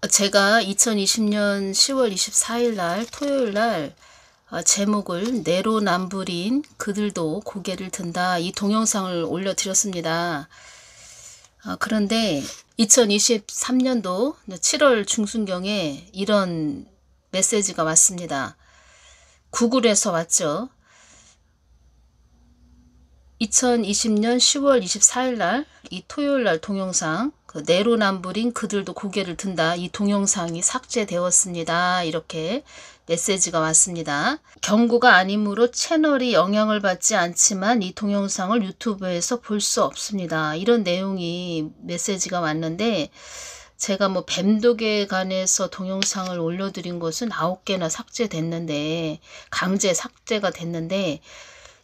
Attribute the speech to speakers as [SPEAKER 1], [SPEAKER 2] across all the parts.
[SPEAKER 1] 제가 2020년 10월 24일 날 토요일 날 제목을 내로남불인 그들도 고개를 든다, 이 동영상을 올려드렸습니다. 그런데 2023년도 7월 중순경에 이런 메시지가 왔습니다. 구글에서 왔죠. 2020년 10월 24일 날 이 토요일 날 동영상, 내로남불인 그들도 고개를 든다, 이 동영상이 삭제되었습니다. 이렇게 메시지가 왔습니다. 경고가 아니므로 채널이 영향을 받지 않지만 이 동영상을 유튜브에서 볼 수 없습니다. 이런 내용이 메시지가 왔는데, 제가 뱀독에 관해서 동영상을 올려드린 것은 9개나 삭제됐는데, 강제 삭제가 됐는데,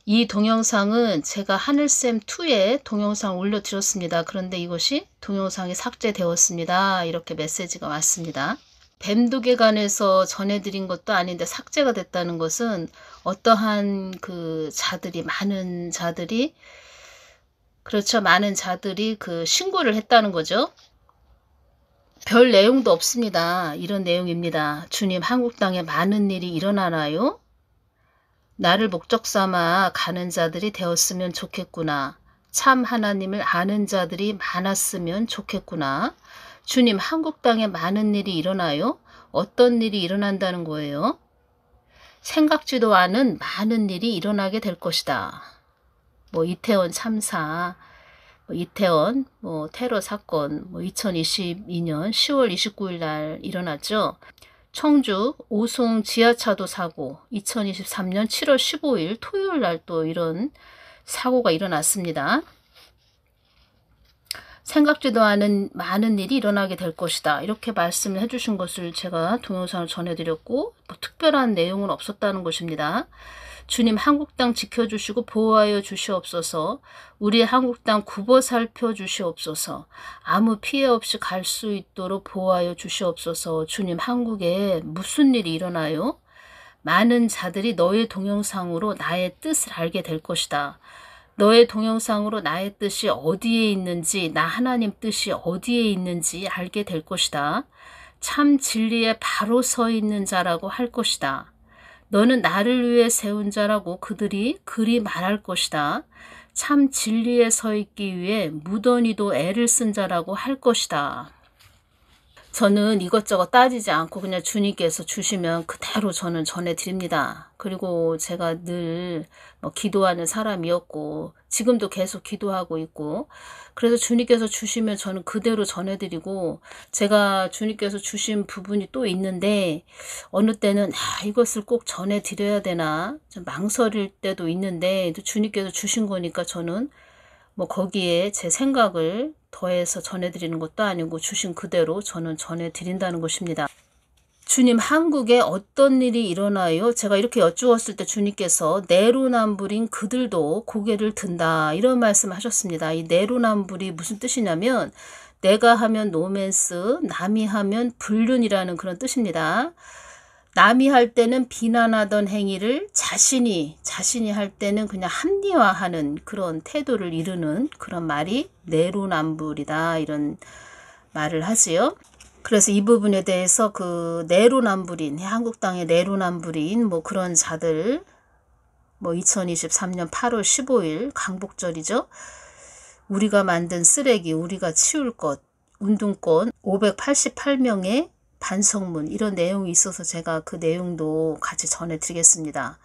[SPEAKER 1] 이 동영상은 제가 하늘쌤2에 동영상 올려드렸습니다. 그런데 이것이 동영상이 삭제되었습니다. 이렇게 메시지가 왔습니다. 뱀독에 관해서 전해드린 것도 아닌데 삭제가 됐다는 것은 어떠한 많은 자들이 신고를 했다는 거죠. 별 내용도 없습니다. 이런 내용입니다. 주님, 한국 땅에 많은 일이 일어나나요? 나를 목적 삼아 가는 자들이 되었으면 좋겠구나. 참 하나님을 아는 자들이 많았으면 좋겠구나. 주님, 한국 땅에 많은 일이 일어나요? 어떤 일이 일어난다는 거예요? 생각지도 않은 많은 일이 일어나게 될 것이다. 이태원 참사, 이태원 테러 사건 2022년 10월 29일 날 일어났죠. 청주 오송 지하차도 사고, 2023년 7월 15일 토요일 날 또 이런 사고가 일어났습니다. 생각지도 않은 많은 일이 일어나게 될 것이다, 이렇게 말씀을 해주신 것을 제가 동영상을 전해드렸고, 특별한 내용은 없었다는 것입니다. 주님, 한국 땅 지켜주시고 보호하여 주시옵소서. 우리 한국 땅 굽어 살펴 주시옵소서. 아무 피해 없이 갈 수 있도록 보호하여 주시옵소서. 주님, 한국에 무슨 일이 일어나요? 많은 자들이 너의 동영상으로 나의 뜻을 알게 될 것이다. 너의 동영상으로 나의 뜻이 어디에 있는지, 나 하나님 뜻이 어디에 있는지 알게 될 것이다. 참 진리에 바로 서 있는 자라고 할 것이다. 너는 나를 위해 세운 자라고 그들이 그리 말할 것이다. 참 진리에 서 있기 위해 무던히도 애를 쓴 자라고 할 것이다. 저는 이것저것 따지지 않고 그냥 주님께서 주시면 그대로 저는 전해드립니다. 그리고 제가 늘 기도하는 사람이었고 지금도 계속 기도하고 있고, 그래서 주님께서 주시면 저는 그대로 전해드리고, 제가 주님께서 주신 부분이 또 있는데 어느 때는 이것을 꼭 전해드려야 되나 좀 망설일 때도 있는데, 주님께서 주신 거니까 저는 거기에 제 생각을 더해서 전해드리는 것도 아니고 주신 그대로 저는 전해드린다는 것입니다. 주님, 한국에 어떤 일이 일어나요? 제가 이렇게 여쭈었을 때 주님께서 내로남불인 그들도 고개를 든다, 이런 말씀 하셨습니다. 이 내로남불이 무슨 뜻이냐면, 내가 하면 노맨스, 남이 하면 불륜이라는 그런 뜻입니다. 남이 할 때는 비난하던 행위를 자신이 할 때는 그냥 합리화하는 그런 태도를 이루는 그런 말이 내로남불이다, 이런 말을 하지요. 그래서 이 부분에 대해서 내로남불인, 한국 땅의 내로남불인 그런 자들, 2023년 8월 15일 강복절이죠. 우리가 만든 쓰레기, 우리가 치울 것, 운동권 588명의 반성문, 이런 내용이 있어서 제가 그 내용도 같이 전해드리겠습니다.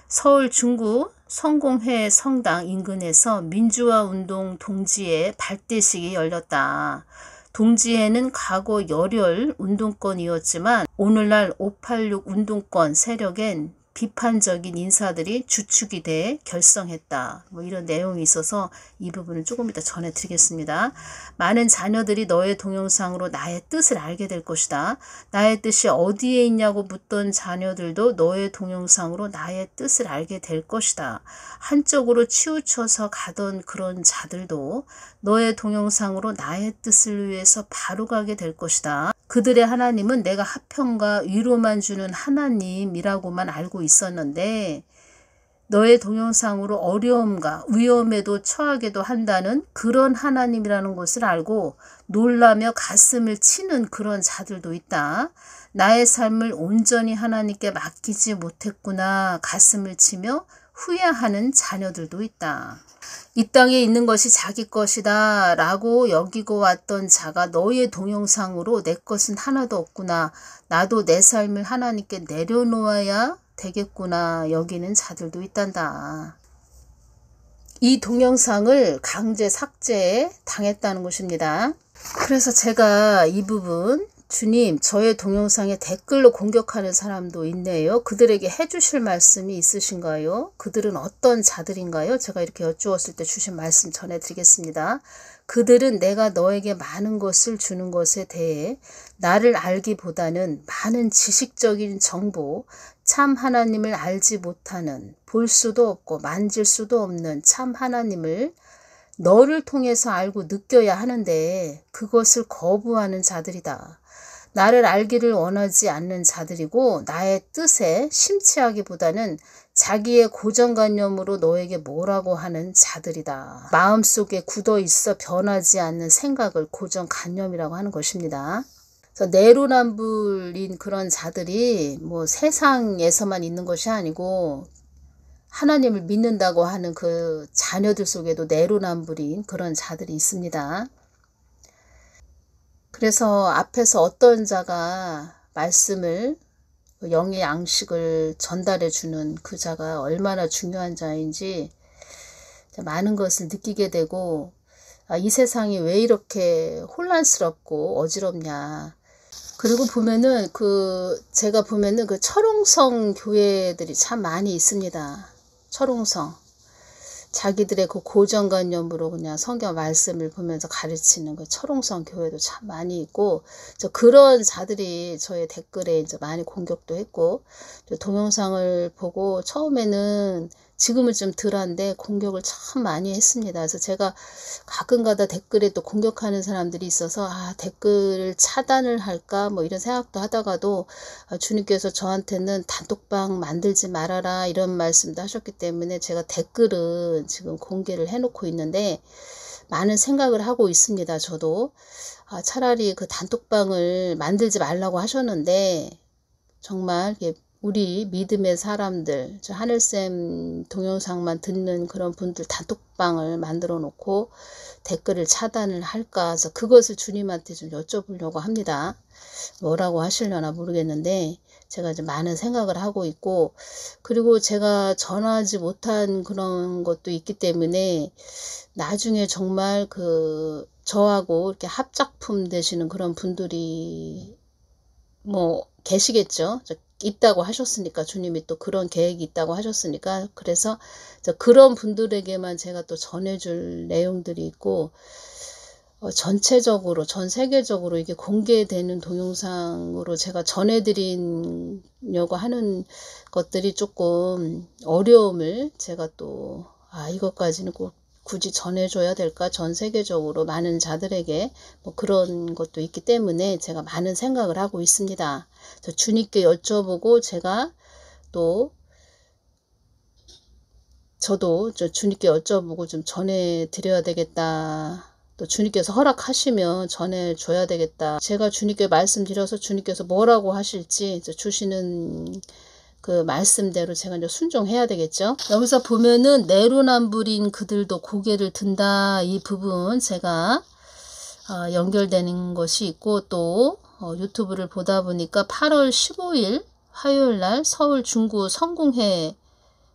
[SPEAKER 1] 서울 중구 성공회 성당 인근에서 민주화운동 동지의 발대식이 열렸다. 동지회는 과거 열혈 운동권이었지만 오늘날 586 운동권 세력엔 비판적인 인사들이 주축이 돼 결성했다. 이런 내용이 있어서 이 부분을 조금 이따 전해드리겠습니다. 많은 자녀들이 너의 동영상으로 나의 뜻을 알게 될 것이다. 나의 뜻이 어디에 있냐고 묻던 자녀들도 너의 동영상으로 나의 뜻을 알게 될 것이다. 한쪽으로 치우쳐서 가던 그런 자들도 너의 동영상으로 나의 뜻을 위해서 바로 가게 될 것이다. 그들의 하나님은 내가 화평과 위로만 주는 하나님이라고만 알고 있었는데 너의 동영상으로 어려움과 위험에도 처하게도 한다는 그런 하나님이라는 것을 알고 놀라며 가슴을 치는 그런 자들도 있다. 나의 삶을 온전히 하나님께 맡기지 못했구나 가슴을 치며 후회하는 자녀들도 있다. 이 땅에 있는 것이 자기 것이다 라고 여기고 왔던 자가 너의 동영상으로 내 것은 하나도 없구나. 나도 내 삶을 하나님께 내려놓아야 되겠구나 여기는 자들도 있단다. 이 동영상을 강제 삭제 당했다는 것입니다. 그래서 제가 이 부분 주님 저의 동영상에 댓글로 공격하는 사람도 있네요. 그들에게 해주실 말씀이 있으신가요? 그들은 어떤 자들인가요? 제가 이렇게 여쭈었을 때 주신 말씀 전해드리겠습니다. 그들은 내가 너에게 많은 것을 주는 것에 대해 나를 알기보다는 많은 지식적인 정보, 참 하나님을 알지 못하는, 볼 수도 없고 만질 수도 없는 참 하나님을 너를 통해서 알고 느껴야 하는데 그것을 거부하는 자들이다. 나를 알기를 원하지 않는 자들이고 나의 뜻에 심취하기보다는 자기의 고정관념으로 너에게 뭐라고 하는 자들이다. 마음속에 굳어있어 변하지 않는 생각을 고정관념이라고 하는 것입니다. 그래서 내로남불인 그런 자들이 뭐 세상에서만 있는 것이 아니고 하나님을 믿는다고 하는 그 자녀들 속에도 내로남불인 그런 자들이 있습니다. 그래서 앞에서 어떤 자가 말씀을 영의 양식을 전달해 주는 그 자가 얼마나 중요한 자인지 많은 것을 느끼게 되고 이 세상이 왜 이렇게 혼란스럽고 어지럽냐. 그리고 보면은 제가 보면은 그 철옹성 교회들이 참 많이 있습니다. 철옹성. 자기들의 그 고정관념으로 그냥 성경 말씀을 보면서 가르치는 그 철옹성 교회도 참 많이 있고, 그런 자들이 저의 댓글에 이제 많이 공격도 했고, 동영상을 보고 처음에는 지금은 좀 덜한데 공격을 참 많이 했습니다. 그래서 제가 가끔가다 댓글에 또 공격하는 사람들이 있어서 댓글을 차단을 할까 뭐 이런 생각도 하다가도 주님께서 저한테는 단톡방 만들지 말아라 이런 말씀도 하셨기 때문에 제가 댓글은 지금 공개를 해놓고 있는데 많은 생각을 하고 있습니다. 저도 차라리 그 단톡방을 만들지 말라고 하셨는데 정말 우리 믿음의 사람들, 저 하늘쌤 동영상만 듣는 그런 분들 단톡방을 만들어 놓고 댓글을 차단을 할까 해서 그것을 주님한테 좀 여쭤보려고 합니다. 뭐라고 하시려나 모르겠는데 제가 이제 많은 생각을 하고 있고, 그리고 제가 전하지 못한 그런 것도 있기 때문에 나중에 정말 저하고 이렇게 합작품 되시는 그런 분들이 뭐 계시겠죠. 있다고 하셨으니까, 주님이 또 그런 계획이 있다고 하셨으니까, 그래서 그런 분들에게만 제가 또 전해줄 내용들이 있고, 전체적으로 전 세계적으로 이게 공개되는 동영상으로 제가 전해드리려고 하는 것들이 조금 어려움을 제가 또 이것까지는 꼭 굳이 전해줘야 될까, 전 세계적으로 많은 자들에게 뭐 그런 것도 있기 때문에 제가 많은 생각을 하고 있습니다. 주님께 여쭤보고 제가 또 저도 주님께 여쭤보고 좀 전해드려야 되겠다. 또 주님께서 허락하시면 전해줘야 되겠다. 제가 주님께 말씀드려서 주님께서 뭐라고 하실지 주시는 그 말씀대로 제가 이제 순종해야 되겠죠. 여기서 보면은 내로남불인 그들도 고개를 든다, 이 부분 제가 연결되는 것이 있고, 또 유튜브를 보다 보니까 8월 15일 화요일날 서울 중구 성공회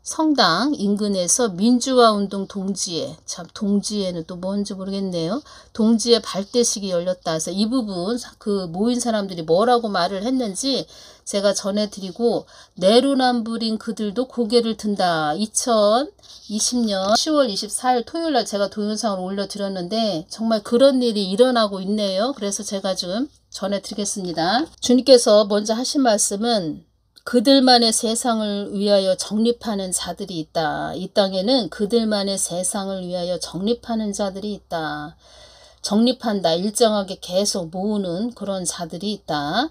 [SPEAKER 1] 성당 인근에서 민주화운동 동지회, 참 동지회는 또 뭔지 모르겠네요. 동지회 발대식이 열렸다 해서 이 부분 그 모인 사람들이 뭐라고 말을 했는지 제가 전해드리고, 내로남불인 그들도 고개를 든다. 2020년 10월 24일 토요일날 제가 동영상을 올려드렸는데 정말 그런 일이 일어나고 있네요. 그래서 제가 좀 전해드리겠습니다. 주님께서 먼저 하신 말씀은 그들만의 세상을 위하여 정립하는 자들이 있다. 이 땅에는 그들만의 세상을 위하여 정립하는 자들이 있다. 정립한다. 일정하게 계속 모으는 그런 자들이 있다.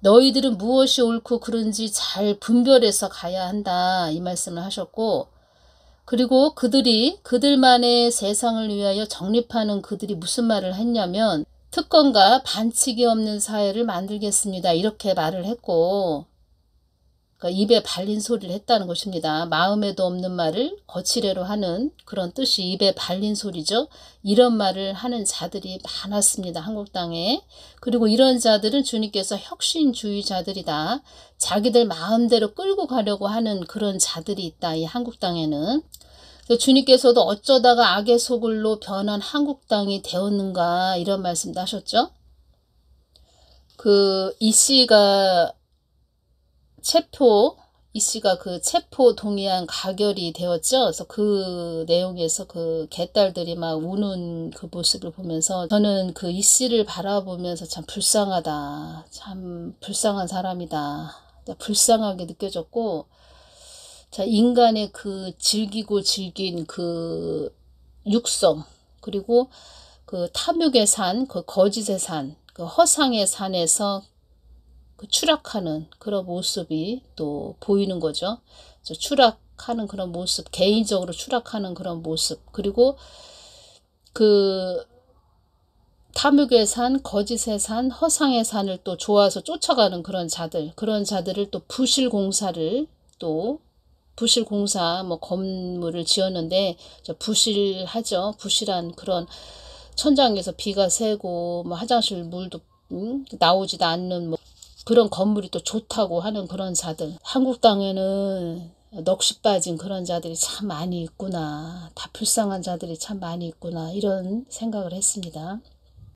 [SPEAKER 1] 너희들은 무엇이 옳고 그른지 잘 분별해서 가야 한다. 이 말씀을 하셨고, 그리고 그들만의 세상을 위하여 정립하는 그들이 무슨 말을 했냐면 특권과 반칙이 없는 사회를 만들겠습니다. 이렇게 말을 했고, 그러니까 입에 발린 소리를 했다는 것입니다. 마음에도 없는 말을 거칠애로 하는 그런 뜻이 입에 발린 소리죠. 이런 말을 하는 자들이 많았습니다. 한국당에. 그리고 이런 자들은 주님께서 혁신주의자들이다. 자기들 마음대로 끌고 가려고 하는 그런 자들이 있다. 이 한국당에는. 주님께서도 어쩌다가 악의 소굴로 변한 한국당이 되었는가 이런 말씀도 하셨죠. 이 씨가 그 체포 동의안 가결이 되었죠. 그래서 그 내용에서 그 개딸들이 막 우는 그 모습을 보면서 저는 그 이 씨를 바라보면서 참 불쌍하다. 참 불쌍한 사람이다. 불쌍하게 느껴졌고, 자, 인간의 그 즐기고 즐긴 그 육성, 그리고 그 탐욕의 산, 그 거짓의 산, 그 허상의 산에서 그 추락하는 그런 모습이 또 보이는 거죠. 추락하는 그런 모습, 개인적으로 추락하는 그런 모습, 그리고 그 탐욕의 산, 거짓의 산, 허상의 산을 또 좋아서 쫓아가는 그런 자들을 또 부실공사 뭐 건물을 지었는데 부실하죠. 부실한 그런 천장에서 비가 새고 뭐 화장실 물도 나오지도 않는 뭐 그런 건물이 또 좋다고 하는 그런 자들. 한국당에는 넋이 빠진 그런 자들이 참 많이 있구나. 다 불쌍한 자들이 참 많이 있구나. 이런 생각을 했습니다.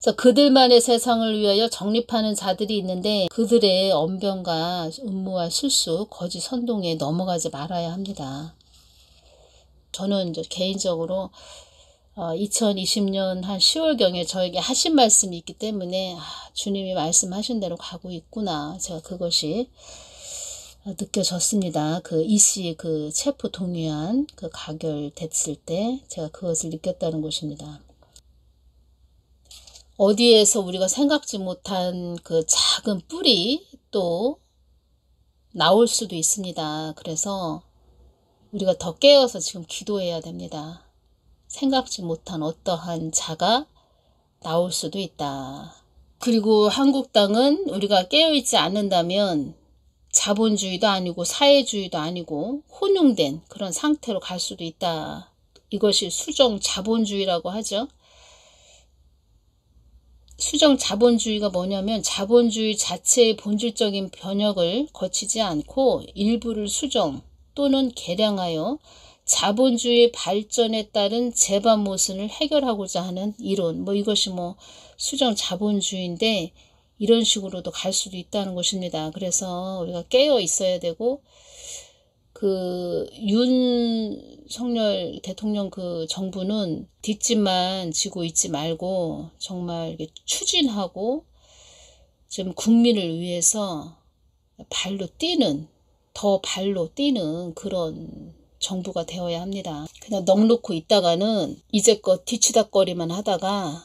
[SPEAKER 1] 그래서 그들만의 세상을 위하여 정립하는 자들이 있는데 그들의 언변과 음모와 실수, 거짓 선동에 넘어가지 말아야 합니다. 저는 이제 개인적으로 2020년 한 10월경에 저에게 하신 말씀이 있기 때문에 주님이 말씀하신 대로 가고 있구나. 제가 그것이 느껴졌습니다. 그 이씨 그 체포 동의안 그 가결됐을 때 제가 그것을 느꼈다는 것입니다. 어디에서 우리가 생각지 못한 그 작은 뿔이 또 나올 수도 있습니다. 그래서 우리가 더 깨어서 지금 기도해야 됩니다. 생각지 못한 어떠한 자가 나올 수도 있다. 그리고 한국당은 우리가 깨어있지 않는다면 자본주의도 아니고 사회주의도 아니고 혼용된 그런 상태로 갈 수도 있다. 이것이 수정 자본주의라고 하죠. 수정 자본주의가 뭐냐면 자본주의 자체의 본질적인 변혁을 거치지 않고 일부를 수정 또는 개량하여 자본주의 발전에 따른 재반 모순을 해결하고자 하는 이론, 이것이 수정 자본주의인데 이런 식으로도 갈 수도 있다는 것입니다. 그래서 우리가 깨어 있어야 되고 그 윤석열 대통령 그 정부는 뒷짐만 지고 있지 말고 정말 이렇게 추진하고 좀 국민을 위해서 더 발로 뛰는 그런 정부가 되어야 합니다. 그냥 넋놓고 있다가는 이제껏 뒤치다꺼리만 하다가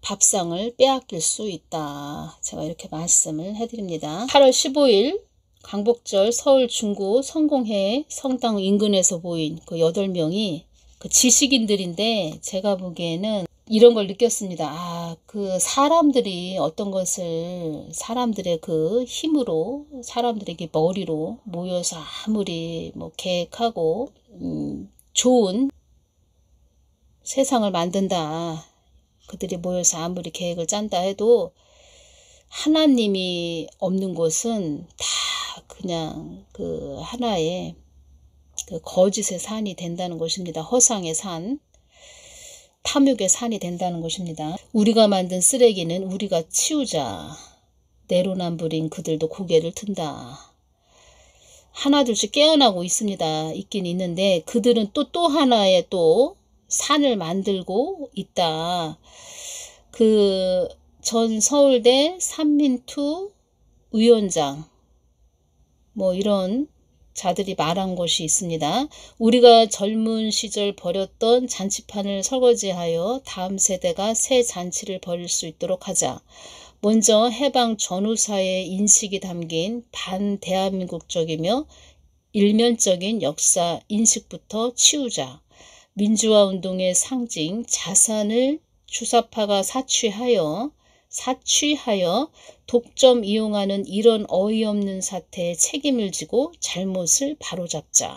[SPEAKER 1] 밥상을 빼앗길 수 있다. 제가 이렇게 말씀을 해드립니다. 8월 15일 광복절 서울 중구 성공회 성당 인근에서 보인 그 8명이 그 지식인들인데 제가 보기에는 이런 걸 느꼈습니다. 그 사람들이 어떤 것을 사람들의 그 힘으로 사람들에게 머리로 모여서 아무리 계획하고 좋은 세상을 만든다. 그들이 모여서 아무리 계획을 짠다 해도 하나님이 없는 곳은 다 그냥 그 하나의 그 거짓의 산이 된다는 것입니다. 허상의 산, 탐욕의 산이 된다는 것입니다. 우리가 만든 쓰레기는 우리가 치우자. 내로남불인 그들도 고개를 든다. 하나둘씩 깨어나고 있긴 있는데 그들은 또 하나의 또 산을 만들고 있다. 그 전 서울대 삼민투 위원장 이런 자들이 말한 것이 있습니다. 우리가 젊은 시절 벌였던 잔치판을 설거지하여 다음 세대가 새 잔치를 벌일 수 있도록 하자. 먼저 해방 전후사의 인식이 담긴 반대한민국적이며 일면적인 역사 인식부터 치우자. 민주화 운동의 상징 자산을 주사파가 사취하여 독점 이용하는 이런 어이없는 사태에 책임을 지고 잘못을 바로잡자.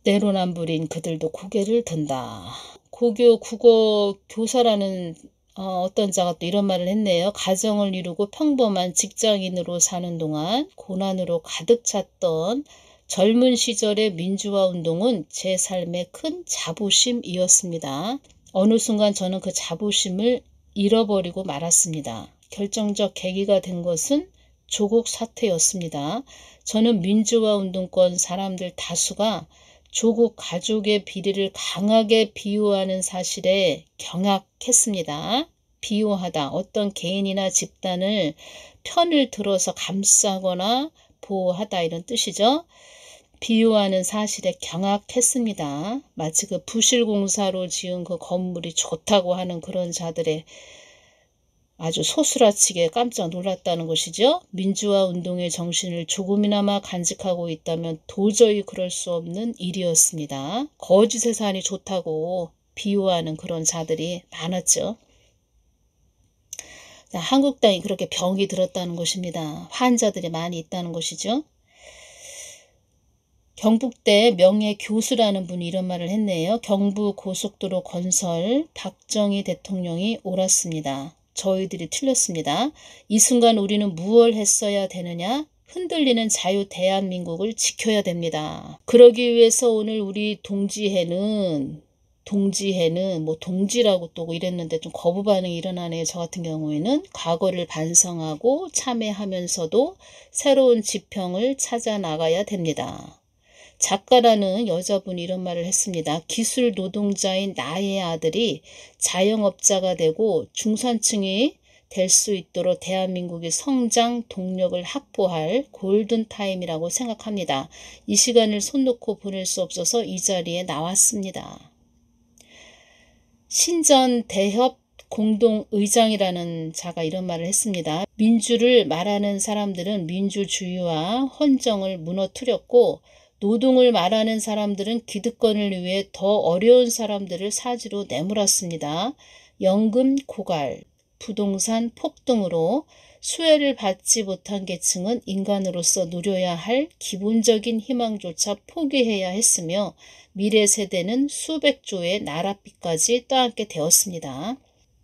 [SPEAKER 1] 내로남불인 그들도 고개를 든다. 고교 국어 교사라는 어떤 자가 또 이런 말을 했네요. 가정을 이루고 평범한 직장인으로 사는 동안 고난으로 가득 찼던 젊은 시절의 민주화 운동은 제 삶의 큰 자부심이었습니다. 어느 순간 저는 그 자부심을 잃어버리고 말았습니다. 결정적 계기가 된 것은 조국 사태였습니다. 저는 민주화 운동권 사람들 다수가 조국 가족의 비리를 강하게 비호하는 사실에 경악했습니다. 비호하다, 어떤 개인이나 집단을 편을 들어서 감싸거나 보호하다 이런 뜻이죠. 비호하는 사실에 경악했습니다. 마치 그 부실공사로 지은 그 건물이 좋다고 하는 그런 자들의 아주 소스라치게 깜짝 놀랐다는 것이죠. 민주화 운동의 정신을 조금이나마 간직하고 있다면 도저히 그럴 수 없는 일이었습니다. 거짓의 산이 좋다고 비호하는 그런 자들이 많았죠. 한국당이 그렇게 병이 들었다는 것입니다. 환자들이 많이 있다는 것이죠. 경북대 명예교수라는 분이 이런 말을 했네요. 경부고속도로 건설 박정희 대통령이 옳았습니다. 저희들이 틀렸습니다. 이 순간 우리는 무엇을 했어야 되느냐? 흔들리는 자유 대한민국을 지켜야 됩니다. 그러기 위해서 오늘 우리 동지회는 뭐 동지라고 또 이랬는데 좀 거부 반응이 일어나네요. 저 같은 경우에는 과거를 반성하고 참회하면서도 새로운 지평을 찾아 나가야 됩니다. 작가라는 여자분이 이런 말을 했습니다. 기술 노동자인 나의 아들이 자영업자가 되고 중산층이 될 수 있도록 대한민국의 성장 동력을 확보할 골든타임이라고 생각합니다. 이 시간을 손 놓고 보낼 수 없어서 이 자리에 나왔습니다. 신전 대협 공동의장이라는 자가 이런 말을 했습니다. 민주를 말하는 사람들은 민주주의와 헌정을 무너뜨렸고 노동을 말하는 사람들은 기득권을 위해 더 어려운 사람들을 사지로 내몰았습니다. 연금 고갈, 부동산 폭등으로 수혜를 받지 못한 계층은 인간으로서 누려야 할 기본적인 희망조차 포기해야 했으며 미래 세대는 수백조의 나랏빚까지 떠안게 되었습니다.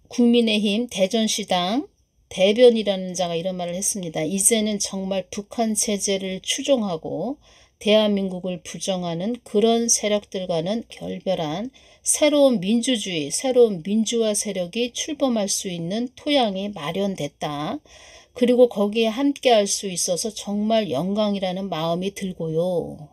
[SPEAKER 1] 국민의힘 대전시당 대변이라는 자가 이런 말을 했습니다. 이제는 정말 북한 체제를 추종하고 대한민국을 부정하는 그런 세력들과는 결별한 새로운 민주주의, 새로운 민주화 세력이 출범할 수 있는 토양이 마련됐다. 그리고 거기에 함께할 수 있어서 정말 영광이라는 마음이 들고요.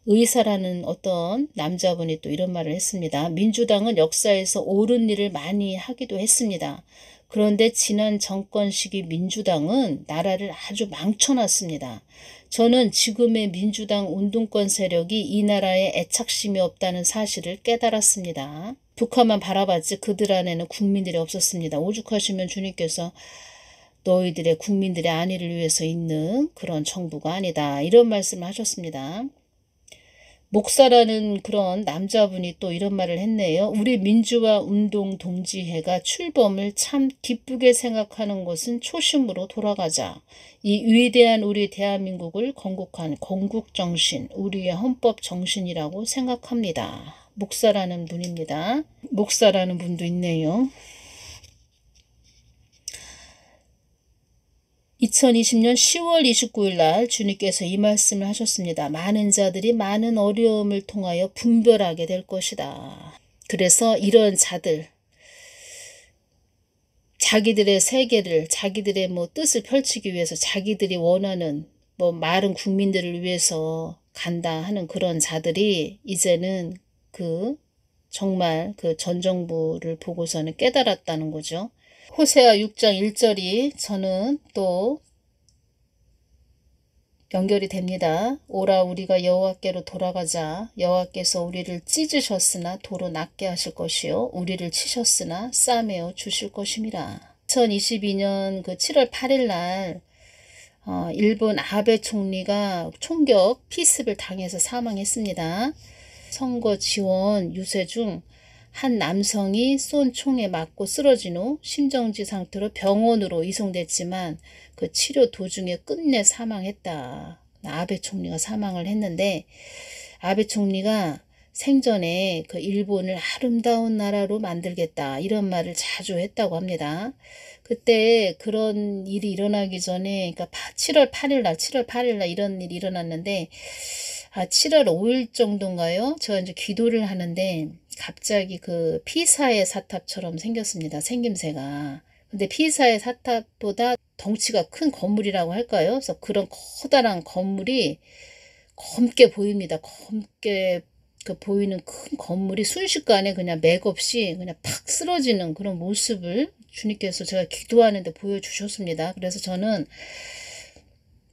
[SPEAKER 1] 의사라는 어떤 남자분이 또 이런 말을 했습니다. 민주당은 역사에서 옳은 일을 많이 하기도 했습니다. 그런데 지난 정권 시기 민주당은 나라를 아주 망쳐놨습니다. 저는 지금의 민주당 운동권 세력이 이 나라에 애착심이 없다는 사실을 깨달았습니다. 북한만 바라봤지 그들 안에는 국민들이 없었습니다. 오죽하시면 주님께서 너희들의 국민들의 안위를 위해서 있는 그런 정부가 아니다. 이런 말씀을 하셨습니다. 목사라는 그런 남자분이 또 이런 말을 했네요. 우리 민주화 운동 동지회가 출범을 참 기쁘게 생각하는 것은 초심으로 돌아가자. 이 위대한 우리 대한민국을 건국한 건국정신, 우리의 헌법정신이라고 생각합니다. 목사라는 분입니다. 목사라는 분도 있네요. 2020년 10월 29일 날 주님께서 이 말씀을 하셨습니다. 많은 자들이 많은 어려움을 통하여 분별하게 될 것이다. 그래서 이런 자들, 자기들의 세계를, 자기들의 뜻을 펼치기 위해서 자기들이 원하는 많은 국민들을 위해서 간다 하는 그런 자들이 이제는 정말 전 정부를 보고서는 깨달았다는 거죠. 호세아 6장 1절이 저는 또 연결이 됩니다. 오라 우리가 여호와께로 돌아가자. 여호와께서 우리를 찢으셨으나 도로 낫게 하실 것이요 우리를 치셨으나 싸매어 주실 것임이라. 2022년 그 7월 8일 날 일본 아베 총리가 총격 피습을 당해서 사망했습니다. 선거 지원 유세 중 한 남성이 쏜 총에 맞고 쓰러진 후 심정지 상태로 병원으로 이송됐지만 그 치료 도중에 끝내 사망했다. 아베 총리가 사망을 했는데 아베 총리가 생전에 그 일본을 아름다운 나라로 만들겠다 이런 말을 자주 했다고 합니다. 그때 그런 일이 일어나기 전에 그러니까 7월 8일 날 이런 일이 일어났는데 7월 5일 정도인가요? 제가 이제 기도를 하는데 갑자기 그 피사의 사탑처럼 생겼습니다. 생김새가. 근데 피사의 사탑보다 덩치가 큰 건물이라고 할까요? 그래서 그런 커다란 건물이 검게 보입니다. 검게 그 보이는 큰 건물이 순식간에 그냥 맥없이 그냥 팍 쓰러지는 그런 모습을 주님께서 제가 기도하는데 보여주셨습니다. 그래서 저는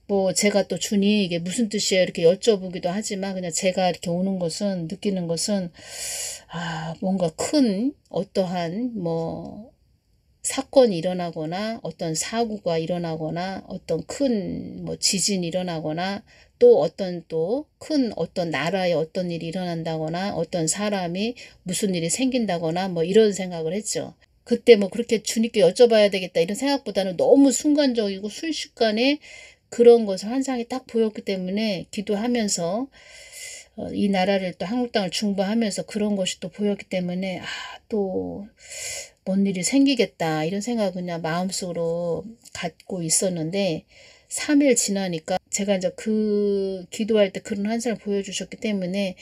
[SPEAKER 1] 뭐 제가 또 주님 이게 무슨 뜻이에요 이렇게 여쭤보기도 하지만 그냥 제가 이렇게 오는 것은 느끼는 것은 뭔가 큰 어떠한 뭐 사건이 일어나거나 어떤 사고가 일어나거나 어떤 큰 뭐 지진이 일어나거나 또 큰 어떤 나라에 어떤 일이 일어난다거나 어떤 사람이 무슨 일이 생긴다거나 뭐 이런 생각을 했죠. 그때 뭐 그렇게 주님께 여쭤봐야 되겠다 이런 생각보다는 너무 순간적이고 순식간에 그런 것을 환상이 딱 보였기 때문에 기도하면서 이 나라를 또 한국 땅을 중보하면서 그런 것이 또 보였기 때문에 또 뭔 일이 생기겠다 이런 생각을 그냥 마음속으로 갖고 있었는데 3일 지나니까 제가 이제 그 기도할 때 그런 환상을 보여주셨기 때문에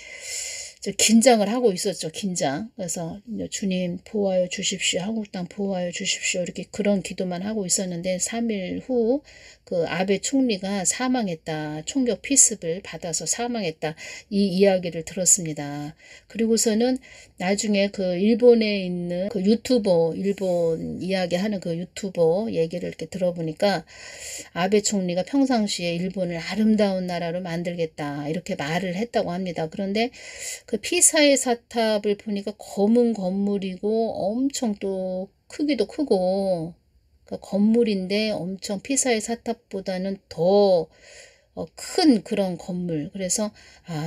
[SPEAKER 1] 긴장을 하고 있었죠. 긴장. 그래서 주님 보호하여 주십시오. 한국 땅 보호하여 주십시오. 이렇게 그런 기도만 하고 있었는데 3일 후 그 아베 총리가 사망했다. 총격 피습을 받아서 사망했다. 이 이야기를 들었습니다. 그리고서는 나중에 그 일본에 있는 그 유튜버 일본 이야기하는 그 유튜버 얘기를 이렇게 들어보니까 아베 총리가 평상시에 일본을 아름다운 나라로 만들겠다 이렇게 말을 했다고 합니다. 그런데 그 피사의 사탑을 보니까 검은 건물이고 엄청 또 크기도 크고 그러니까 건물인데 엄청 피사의 사탑보다는 더 큰 그런 건물. 그래서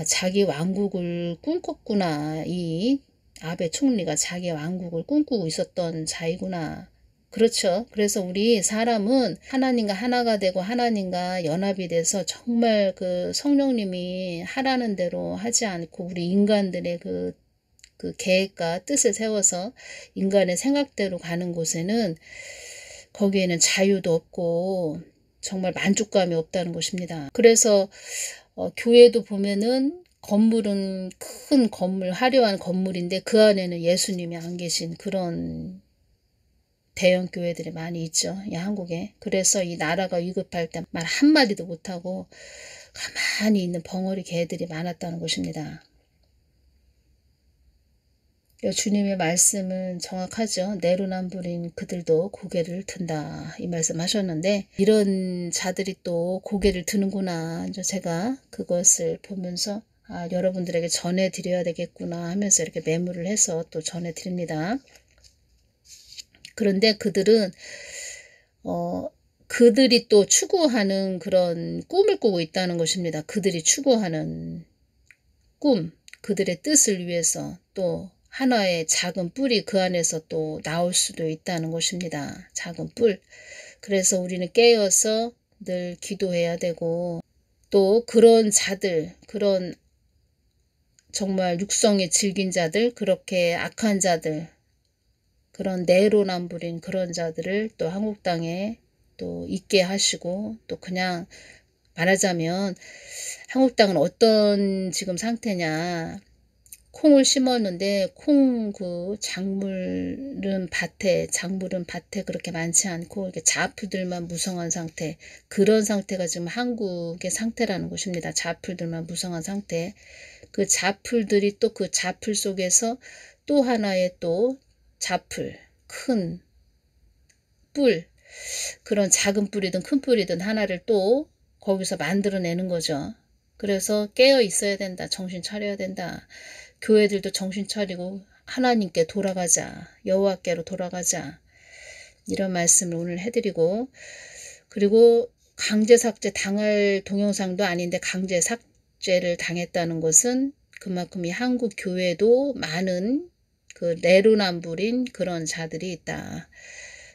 [SPEAKER 1] 자기 왕국을 꿈꿨구나. 이 아베 총리가 자기 왕국을 꿈꾸고 있었던 자이구나. 그렇죠. 그래서 우리 사람은 하나님과 하나가 되고 하나님과 연합이 돼서 정말 그 성령님이 하라는 대로 하지 않고 우리 인간들의 그 계획과 뜻을 세워서 인간의 생각대로 가는 곳에는 거기에는 자유도 없고 정말 만족감이 없다는 것입니다. 그래서 교회도 보면은 건물은 큰 건물, 화려한 건물인데 그 안에는 예수님이 안 계신 그런 대형 교회들이 많이 있죠. 이 한국에. 그래서 이 나라가 위급할 때 말 한마디도 못하고 가만히 있는 벙어리 개들이 많았다는 것입니다. 주님의 말씀은 정확하죠. 내로남불인 그들도 고개를 든다. 이 말씀 하셨는데 이런 자들이 또 고개를 드는구나. 제가 그것을 보면서 여러분들에게 전해드려야 되겠구나 하면서 이렇게 메모를 해서 또 전해드립니다. 그런데 그들은 그들이 또 추구하는 그런 꿈을 꾸고 있다는 것입니다. 그들이 추구하는 꿈, 그들의 뜻을 위해서 또 하나의 작은 뿔이 그 안에서 또 나올 수도 있다는 것입니다. 작은 뿔. 그래서 우리는 깨어서 늘 기도해야 되고 또 그런 자들, 그런 정말 육성에 질긴 자들, 그렇게 악한 자들, 그런 내로남불인 그런 자들을 또 한국 땅에 또 있게 하시고 또 그냥 말하자면 한국 땅은 어떤 지금 상태냐. 콩을 심었는데 콩 그 작물은 밭에 그렇게 많지 않고 이렇게 자풀들만 무성한 상태. 그런 상태가 지금 한국의 상태라는 것입니다. 자풀들만 무성한 상태. 그 자풀들이 또 그 자풀 속에서 또 하나의 또 자풀, 큰 뿔, 그런 작은 뿔이든 큰 뿔이든 하나를 또 거기서 만들어내는 거죠. 그래서 깨어 있어야 된다. 정신 차려야 된다. 교회들도 정신 차리고 하나님께 돌아가자. 여호와께로 돌아가자. 이런 말씀을 오늘 해드리고, 그리고 강제 삭제 당할 동영상도 아닌데 강제 삭제를 당했다는 것은 그만큼 이 한국 교회도 많은 그 내로남불인 그런 자들이 있다.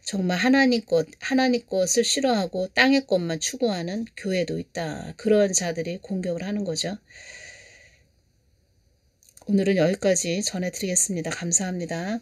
[SPEAKER 1] 정말 하나님 것을 싫어하고 땅의 것만 추구하는 교회도 있다. 그런 자들이 공격을 하는 거죠. 오늘은 여기까지 전해드리겠습니다. 감사합니다.